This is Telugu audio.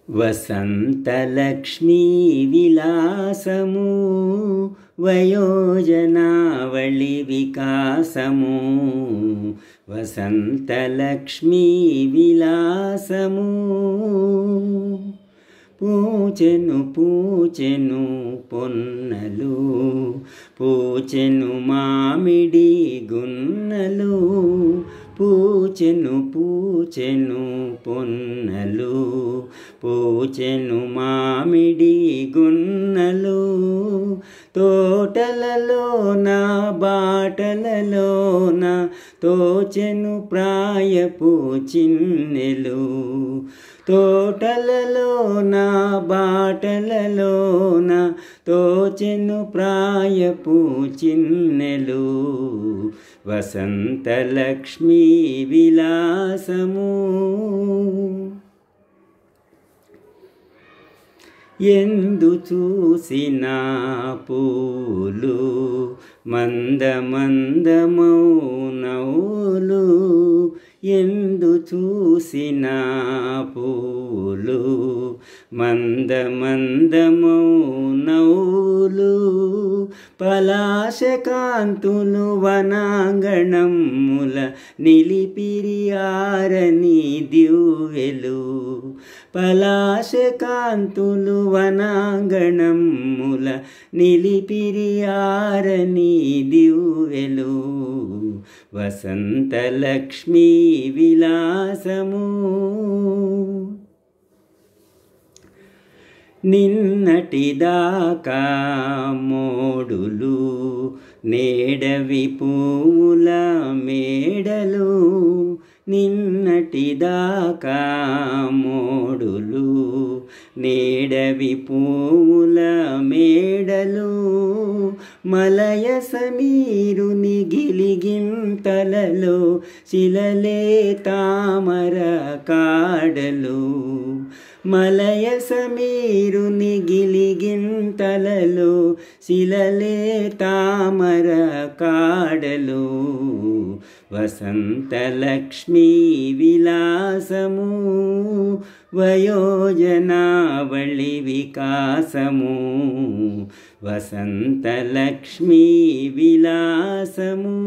వసంతలక్ష్మీ విలాసము వయోజనావళి వికాసము వసంతలక్ష్మీ విలాసము పూచెను పూచెను పొన్నలు పూచెను మామిడి గున్నలు పూచెను పూచెను పొన్నలు పూచెను మామిడి గున్నలు తోటలలోన బాటలలోన తోచెను ప్రాయపు చిన్నెలు తోటలలోన బాటలలోన తోచెను ప్రాయపు చిన్నెలు వసంతలక్ష్మీ విలాసము ఎందు చూసినా పూలు మందమందమౌ నవ్వులు ఎందు చూసినా పూలు మందమందమౌ నవ్వులు పలాశకాంతులు వనాంగణముల నిలిపిరి ఆరని దివ్వెలు పలాశకాంతులు వనాంగణముల నిలిపిరి ఆరని దివ్వెలు వసంతలక్ష్మీ విలాసము నిన్నటిదాకా మోడులు నేడవి పూల మేడలు నిన్నటిదాకా మోడులు నేడవి పూల మేడలు మలయ సమీరుని గిలిగింతలలో శిలలే తామర కాడలు మలయ సమీరుని గిలిగింతలలో శిలలే తామర కాడలు వసంతలక్ష్మీ విలాసము వయోజనావళి వికాసము వసంతలక్ష్మీ విలాసము